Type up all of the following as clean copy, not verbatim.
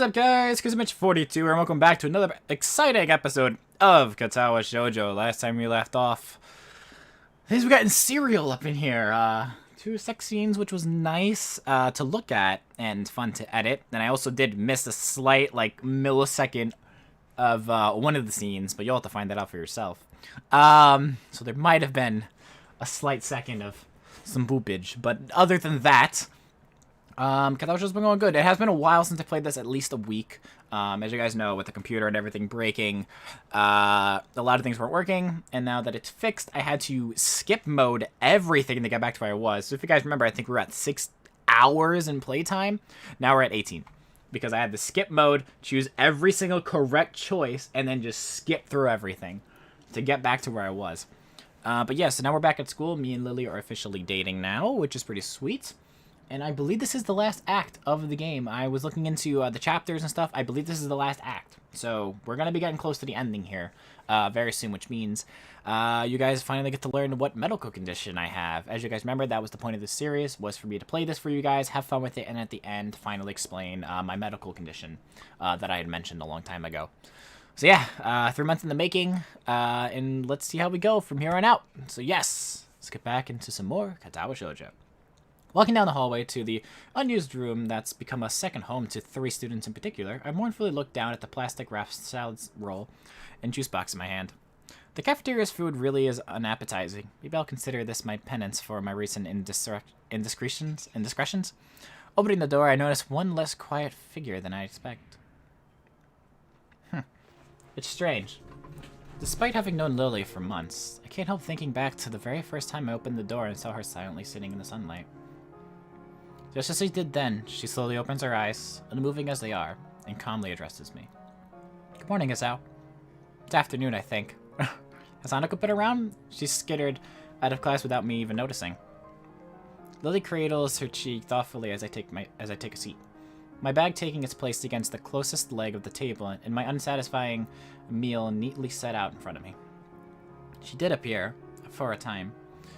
up, guys? Ep.42, and welcome back to another exciting episode of Katawa Shoujo. Last time we left off, things were getting serial up in here. 2 sex scenes, which was nice to look at and fun to edit. And I also did miss a slight, millisecond of one of the scenes, but you'll have to find that out for yourself. So there might have been a slight second of some boopage, but other than that, Katawa Shoujo's been going good. It has been a while since I played this, at least a week. As you guys know, with the computer and everything breaking, a lot of things weren't working, and now that it's fixed, I had to skip mode everything to get back to where I was. So if you guys remember, I think we were at 6 hours in playtime. Now we're at 18. Because I had to skip mode, choose every single correct choice, and then just skip through everything to get back to where I was. But yeah, so now we're back at school. Me and Lilly are officially dating now, which is pretty sweet. And I believe this is the last act of the game. I was looking into the chapters and stuff. I believe this is the last act. So we're going to be getting close to the ending here very soon, which means you guys finally get to learn what medical condition I have. As you guys remember, that was the point of this series, was for me to play this for you guys, have fun with it, and at the end, finally explain my medical condition that I had mentioned a long time ago. So yeah, 3 months in the making, and let's see how we go from here on out. So yes, let's get back into some more Katawa Shoujo. Walking down the hallway to the unused room that's become a second home to 3 students in particular, I mournfully look down at the plastic wrapped salad roll and juice box in my hand. The cafeteria's food really is unappetizing. Maybe I'll consider this my penance for my recent indiscretions. Opening the door, I notice one less quiet figure than I expect. It's strange. Despite having known Lilly for months, I can't help thinking back to the very first time I opened the door and saw her silently sitting in the sunlight. Just as she did then, she slowly opens her eyes, unmoving as they are, and calmly addresses me. Good morning, Hisao. It's afternoon, I think. Has Hanako been around? She skittered out of class without me even noticing. Lilly cradles her cheek thoughtfully as I take a seat. My bag taking its place against the closest leg of the table, and my unsatisfying meal neatly set out in front of me. She did appear, for a time.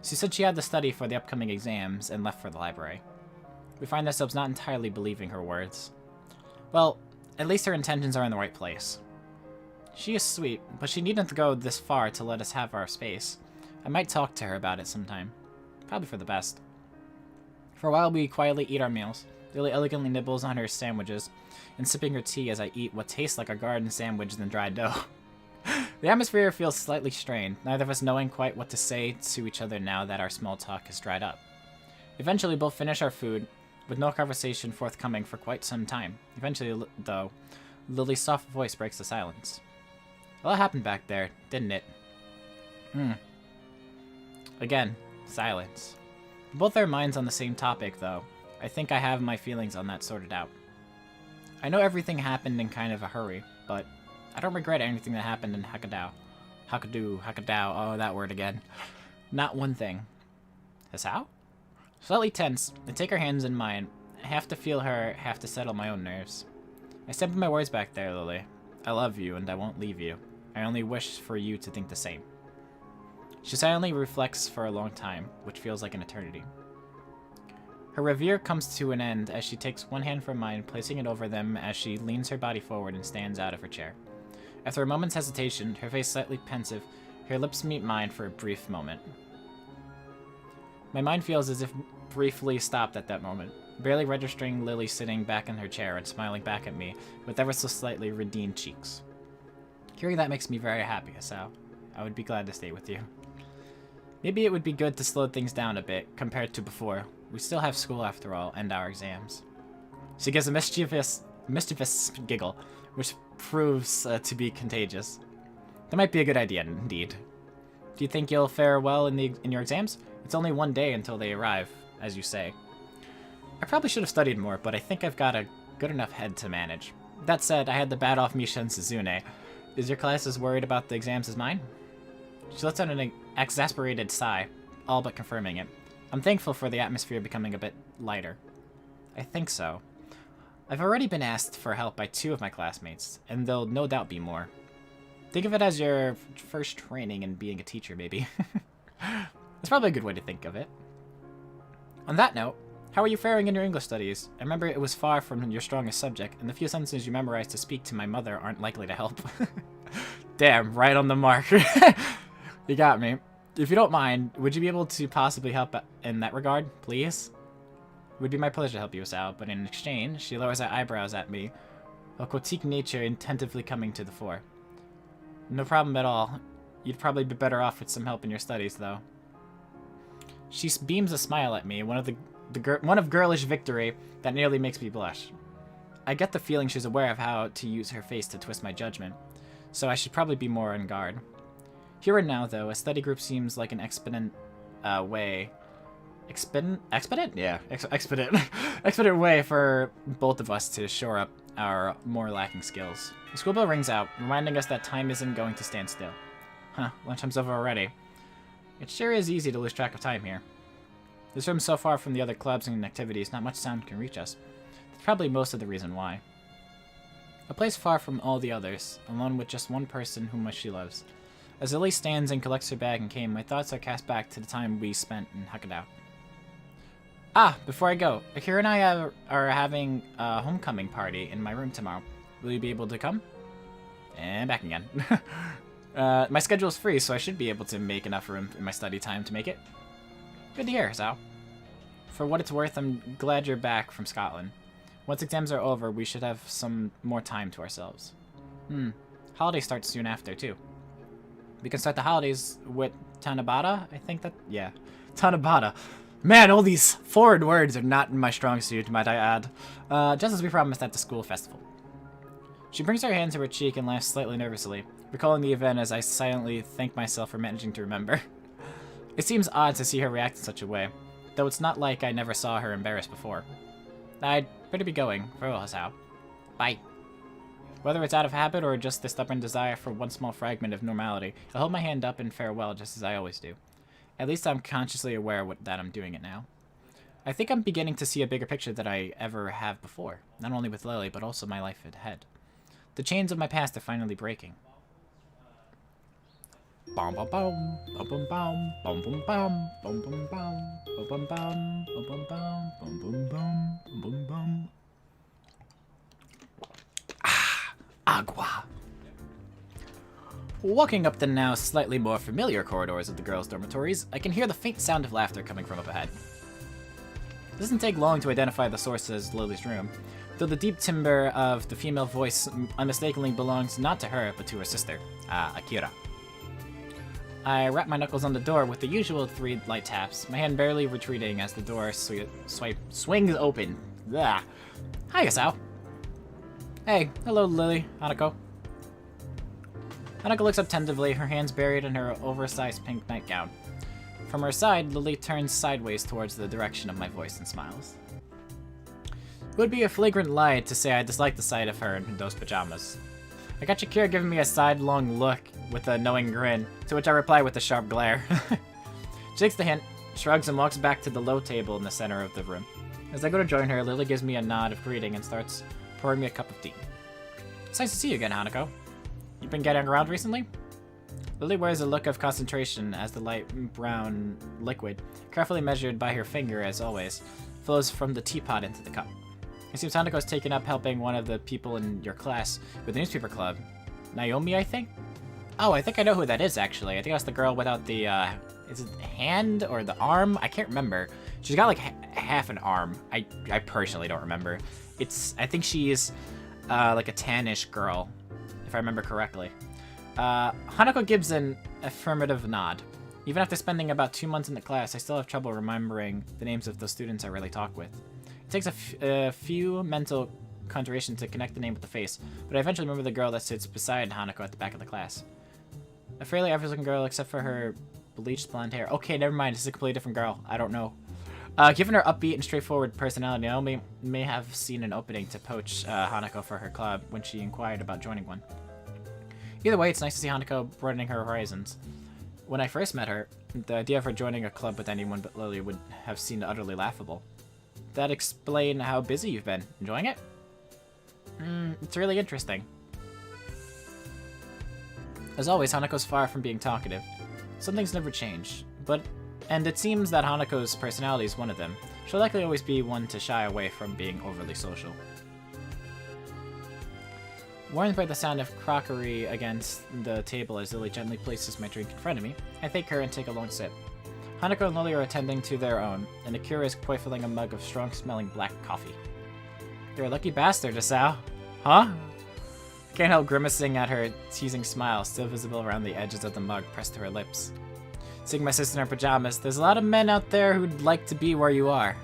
She said she had to study for the upcoming exams and left for the library. We find ourselves not entirely believing her words. Well, at least her intentions are in the right place. She is sweet, but she needn't go this far to let us have our space. I might talk to her about it sometime. Probably for the best. For a while, we quietly eat our meals. Lilly elegantly nibbles on her sandwiches, and sipping her tea as I eat what tastes like a garden sandwich than dry dough. The atmosphere feels slightly strained, neither of us knowing quite what to say to each other now that our small talk has dried up. Eventually, we both finish our food, with no conversation forthcoming for quite some time. Eventually, though, Lily's soft voice breaks the silence. A lot happened back there, didn't it? Again, silence. Both our minds on the same topic, though. I think I have my feelings on that sorted out. I know everything happened in kind of a hurry, but I don't regret anything that happened in Hakadao. Hakadao, oh, that word again. Not one thing. Hisao? Slightly tense, I take her hands in mine. I have to feel her, have to settle my own nerves. I step my words back there, Lilly. I love you, and I won't leave you. I only wish for you to think the same. She silently reflects for a long time, which feels like an eternity. Her reverie comes to an end as she takes one hand from mine, placing it over them as she leans her body forward and stands out of her chair. After a moment's hesitation, her face slightly pensive, her lips meet mine for a brief moment. My mind feels as if briefly stopped at that moment, barely registering Lilly sitting back in her chair and smiling back at me with ever so slightly redeemed cheeks. Hearing that makes me very happy, Hisao. I would be glad to stay with you. Maybe it would be good to slow things down a bit compared to before. We still have school after all, and our exams. She gives a mischievous giggle, which proves to be contagious. That might be a good idea, indeed. Do you think you'll fare well in your exams? It's only one day until they arrive, as you say. I probably should have studied more, but I think I've got a good enough head to manage. That said, I had to bat off Misha and Suzune. Is your class as worried about the exams as mine? She lets out an exasperated sigh, all but confirming it. I'm thankful for the atmosphere becoming a bit lighter. I think so. I've already been asked for help by 2 of my classmates, and there'll no doubt be more. Think of it as your first training in being a teacher, maybe. That's probably a good way to think of it. On that note, How are you faring in your English studies? I remember it was far from your strongest subject, and the few sentences you memorized to speak to my mother aren't likely to help. Damn, right on the mark. You got me. If you don't mind, would you be able to possibly help in that regard, please? It would be my pleasure to help you, Hisao, but in exchange, she lowers her eyebrows at me, a critique nature attentively coming to the fore. No problem at all. You'd probably be better off with some help in your studies, though. She beams a smile at me, one of girlish victory that nearly makes me blush. I get the feeling she's aware of how to use her face to twist my judgment, so I should probably be more on guard. Here and now, though, a study group seems like an expedient way. Expedient? Yeah, expedient. Expedient way for both of us to shore up our more lacking skills. The school bell rings out, reminding us that time isn't going to stand still. Huh, lunchtime's over already. It sure is easy to lose track of time here. This room's so far from the other clubs and activities, not much sound can reach us. That's probably most of the reason why. A place far from all the others, alone with just one person whom she loves. As Lilly stands and collects her bag and cane, my thoughts are cast back to the time we spent in Hakata. Ah, before I go, Akira and I are having a homecoming party in my room tomorrow. Will you be able to come? And back again. My schedule's free, so I should be able to make enough room in my study time to make it. Good to hear, Hisao. For what it's worth, I'm glad you're back from Scotland. Once exams are over, we should have some more time to ourselves. Holiday starts soon after, too. We can start the holidays with Tanabata, I think that... yeah. Tanabata. Man, all these foreign words are not in my strong suit, might I add. Just as we promised at the school festival. She brings her hand to her cheek and laughs slightly nervously, recalling the event as I silently thank myself for managing to remember. It seems odd to see her react in such a way, though it's not like I never saw her embarrassed before. I'd better be going. Farewell, Hisao. Bye. Whether it's out of habit or just the stubborn desire for one small fragment of normality, I'll hold my hand up in farewell just as I always do. At least I'm consciously aware that I'm doing it now. I think I'm beginning to see a bigger picture than I ever have before, not only with Lilly, but also my life ahead. The chains of my past are finally breaking. Bum bum bum, bum bum bum, bum bum bum, bum bum bum, bum bum bum, bum bum bum, bum bum bum, bum bum bum. Ah, agua. Walking up the now slightly more familiar corridors of the girls' dormitories, I can hear the faint sound of laughter coming from up ahead. It doesn't take long to identify the source as Lily's room, though the deep timbre of the female voice unmistakably belongs not to her, but to her sister, Akira. I rap my knuckles on the door with the usual 3 light taps, my hand barely retreating as the door swings open. Blah. Hi, Hisao. Hey, hello, Lilly, Hanako. Hanako looks up tentatively, her hands buried in her oversized pink nightgown. From her side, Lilly turns sideways towards the direction of my voice and smiles. It would be a flagrant lie to say I dislike the sight of her in those pajamas. I got Akira giving me a sidelong look with a knowing grin, to which I reply with a sharp glare. She takes the hint, shrugs, and walks back to the low table in the center of the room. As I go to join her, Lilly gives me a nod of greeting and starts pouring me a cup of tea. It's nice to see you again, Hanako. You've been getting around recently? Lilly wears a look of concentration as the light brown liquid, carefully measured by her finger as always, flows from the teapot into the cup. It seems Hanako's taken up helping one of the people in your class with the newspaper club. Naomi, I think? Oh, I think I know who that is, actually. I think that's the girl without the, is it the hand or the arm? I can't remember. She's got, like, half an arm. I personally don't remember. I think she's, like a tannish girl, if I remember correctly. Hanako gives an affirmative nod. Even after spending about 2 months in the class, I still have trouble remembering the names of the students I really talk with. It takes a few mental conjuration to connect the name with the face, but I eventually remember the girl that sits beside Hanako at the back of the class. A fairly average-looking girl, except for her bleached blonde hair. Okay, never mind. This is a completely different girl. I don't know. Given her upbeat and straightforward personality, Naomi may have seen an opening to poach Hanako for her club when she inquired about joining one. Either way, it's nice to see Hanako broadening her horizons. When I first met her, the idea of her joining a club with anyone but Lilly would have seemed utterly laughable. That explain how busy you've been. Enjoying it? It's really interesting. As always, Hanako's far from being talkative. Some things never change, and it seems that Hanako's personality is one of them. She'll likely always be one to shy away from being overly social. Warned by the sound of crockery against the table as Lilly gently places my drink in front of me, I thank her and take a long sip. Hanako and Lilly are attending to their own, and Akira is quaffing a mug of strong-smelling black coffee. You're a lucky bastard, Hisao. Huh? Can't help grimacing at her teasing smile, still visible around the edges of the mug pressed to her lips. Seeing my sister in her pajamas, there's a lot of men out there who'd like to be where you are.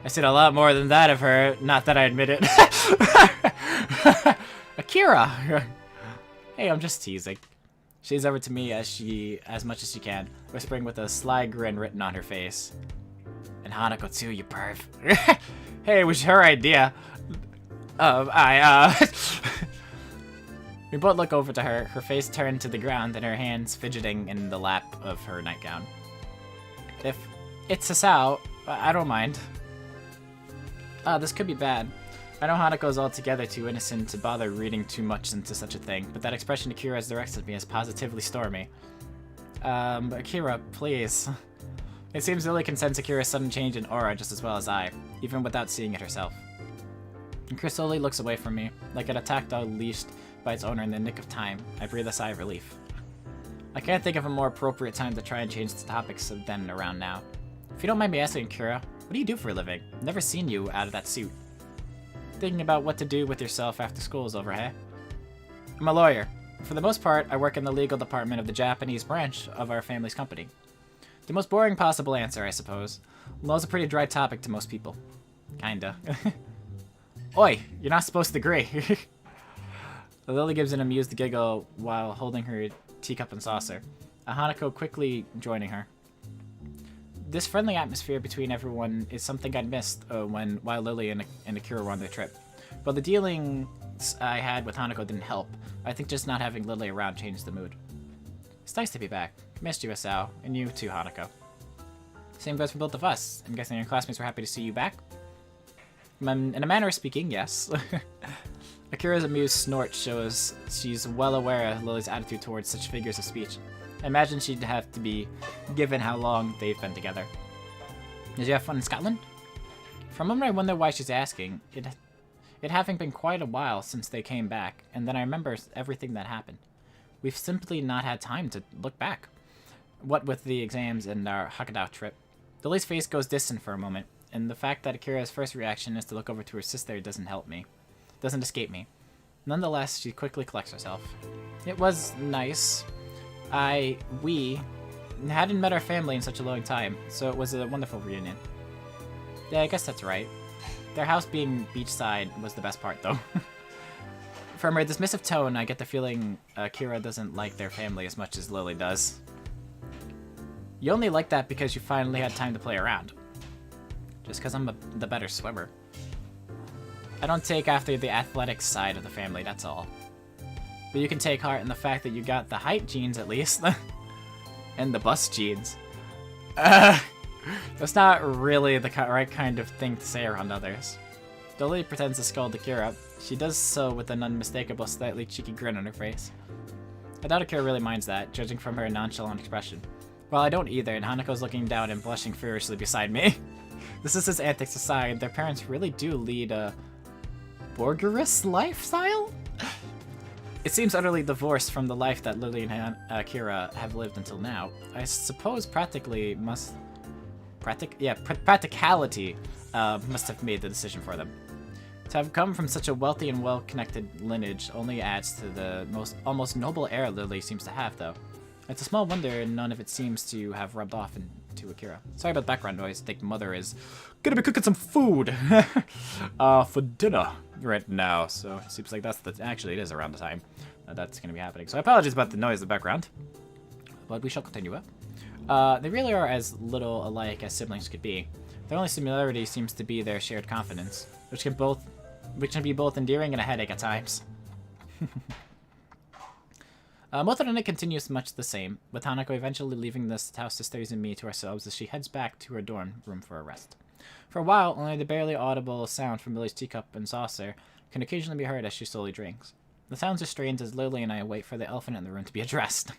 I've seen a lot more than that of her, not that I admit it. Akira! Hey, I'm just teasing. She leans over to me as much as she can, whispering with a sly grin written on her face. And Hanako too, you perv. Hey, it was her idea. We both look over to her, her face turned to the ground and her hands fidgeting in the lap of her nightgown. If it's Hisao, I don't mind. This could be bad. I know Hanako's altogether too innocent to bother reading too much into such a thing, but that expression Akira has directed me is positively stormy. Akira, please. It seems Lilly can sense Akira's sudden change in aura just as well as I, even without seeing it herself. Akira slowly looks away from me, like an attack dog leashed by its owner in the nick of time. I breathe a sigh of relief. I can't think of a more appropriate time to try and change the topics than around now. If you don't mind me asking, Akira, what do you do for a living? I've never seen you out of that suit. Thinking about what to do with yourself after school is over, hey? I'm a lawyer. For the most part, I work in the legal department of the Japanese branch of our family's company. The most boring possible answer, I suppose. Law's a pretty dry topic to most people. Kinda. Oi, you're not supposed to agree. Lilly gives an amused giggle while holding her teacup and saucer, Hanako quickly joining her. This friendly atmosphere between everyone is something I'd missed while Lilly and Akira were on their trip. But the dealings I had with Hanako didn't help. I think just not having Lilly around changed the mood. It's nice to be back. Missed you, Hisao, and you too, Hanako. Same goes for both of us. I'm guessing your classmates were happy to see you back? In a manner of speaking, yes. Akira's amused snort shows she's well aware of Lilly's attitude towards such figures of speech. I imagine she'd have to be, given how long they've been together. Did you have fun in Scotland? For a moment I wonder why she's asking. It having been quite a while since they came back, and then I remember everything that happened. We've simply not had time to look back. What with the exams and our Hokkaido trip. Lilly's face goes distant for a moment, and the fact that Akira's first reaction is to look over to her sister doesn't escape me. Nonetheless, she quickly collects herself. It was nice. We hadn't met our family in such a long time, so it was a wonderful reunion. Yeah, I guess that's right. Their house being beachside was the best part, though. From her dismissive tone, I get the feeling Akira doesn't like their family as much as Lilly does. You only like that because you finally had time to play around. Just because I'm the better swimmer. I don't take after the athletic side of the family, that's all. But you can take heart in the fact that you got the height genes, at least. And the bust genes. That's not really the right kind of thing to say around others. Lilly pretends to scold Akira. She does so with an unmistakable, slightly cheeky grin on her face. I doubt Akira really minds that, judging from her nonchalant expression. Well, I don't either, and Hanako's looking down and blushing furiously beside me. This is his antics aside, their parents really do lead a bourgeois lifestyle? It seems utterly divorced from the life that Lilly and Akira have lived until now. I suppose practicality must have made the decision for them. To have come from such a wealthy and well-connected lineage only adds to the almost noble air Lilly seems to have, though. It's a small wonder none of it seems to have rubbed off into Akira. Sorry about the background noise. I think Mother is gonna be cooking some food for dinner right now. So it seems like actually it is around the time that's gonna be happening. So I apologize about the noise in the background, but we shall continue up. They really are as little alike as siblings could be. Their only similarity seems to be their shared confidence, which can be both endearing and a headache at times. Both of them continues much the same, with Hanako eventually leaving the house sisters and me to ourselves as she heads back to her dorm room for a rest. For a while, only the barely audible sound from Lily's teacup and saucer can occasionally be heard as she slowly drinks. The sounds are strained as Lilly and I wait for the elephant in the room to be addressed.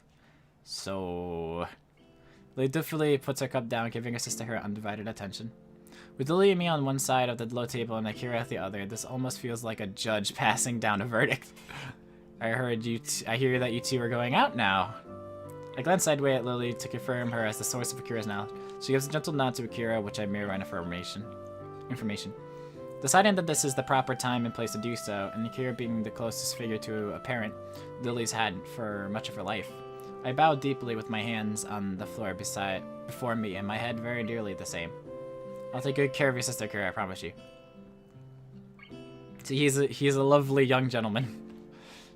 So... Lily dutifully puts her cup down, giving her sister her undivided attention. With Lilly and me on one side of the low table and Akira at the other, this almost feels like a judge passing down a verdict. I hear that you two are going out now. I glance sideways at Lilly to confirm her as the source of Akira's knowledge. She gives a gentle nod to Akira, which I mirror in information. Deciding that this is the proper time and place to do so, and Akira being the closest figure to a parent Lily's had for much of her life. I bow deeply with my hands on the floor before me, and my head very nearly the same. I'll take good care of your sister, Akira, I promise you. See, he's a lovely young gentleman.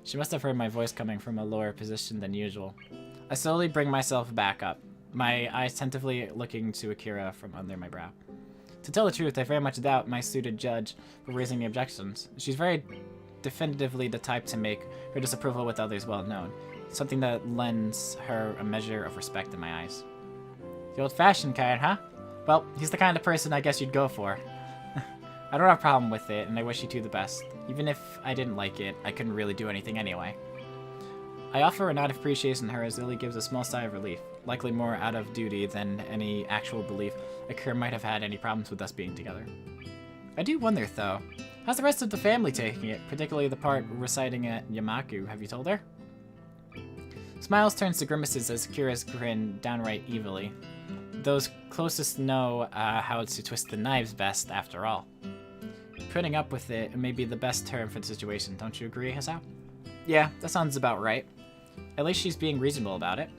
She must have heard my voice coming from a lower position than usual. I slowly bring myself back up, my eyes tentatively looking to Akira from under my brow. To tell the truth, I very much doubt my suited judge for raising the objections. She's very definitively the type to make her disapproval with others well known, something that lends her a measure of respect in my eyes. The old-fashioned kind, huh? Well, he's the kind of person I guess you'd go for. I don't have a problem with it, and I wish you two the best. Even if I didn't like it, I couldn't really do anything anyway. I offer a nod of appreciation to her as Lily gives a small sigh of relief, likely more out of duty than any actual belief Akira might have had any problems with us being together. I do wonder, though, how's the rest of the family taking it, particularly the part reciting at Yamaku? Have you told her? Smiles turns to grimaces as Akira's grin downright evilly. Those closest know how to twist the knives best, after all. Putting up with it may be the best term for the situation, don't you agree, Hisao? Yeah, that sounds about right. At least she's being reasonable about it.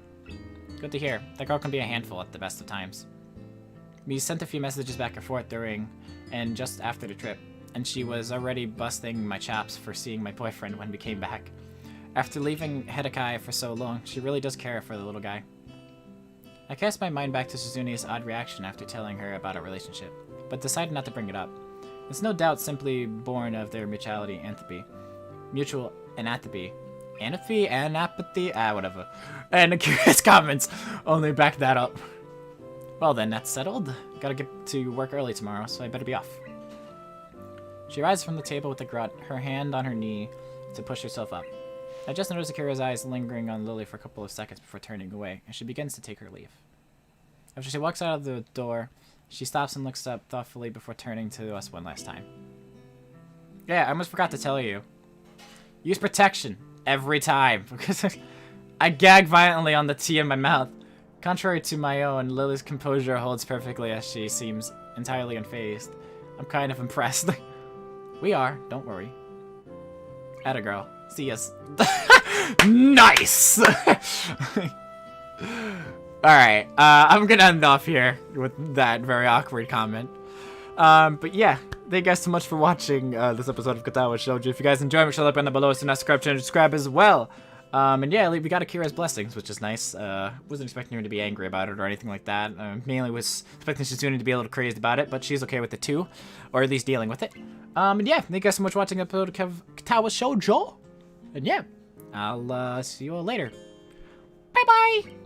Good to hear. That girl can be a handful at the best of times. We sent a few messages back and forth during and just after the trip, and she was already busting my chops for seeing my boyfriend when we came back. After leaving Hidekai for so long, she really does care for the little guy. I cast my mind back to Suzune's odd reaction after telling her about our relationship, but decided not to bring it up. It's no doubt simply born of their mutual anapathy. Anapathy? Whatever. And Akira's comments only back that up. Well then, that's settled. Gotta get to work early tomorrow, so I better be off. She rises from the table with a grunt, her hand on her knee to push herself up. I just noticed Akira's eyes lingering on Lily for a couple of seconds before turning away, and she begins to take her leave. After she walks out of the door, she stops and looks up thoughtfully before turning to us one last time. Yeah, I almost forgot to tell you. Use protection every time, because I gag violently on the tea in my mouth. Contrary to my own, Lily's composure holds perfectly as she seems entirely unfazed. I'm kind of impressed. We are, don't worry. Atta girl. See us. Nice! Alright, I'm gonna end off here with that very awkward comment. But yeah, thank you guys so much for watching this episode of Katawa Shoujo. If you guys enjoyed, make sure to like button below, so not subscribe, channel, subscribe as well. And yeah, we got Akira's blessings, which is nice. Wasn't expecting her to be angry about it or anything like that. Mainly was expecting Shizune to be a little crazed about it, but she's okay with it too, or at least dealing with it. And yeah, thank you guys so much for watching the episode of Katawa Shoujo. And yeah, I'll see you all later. Bye-bye!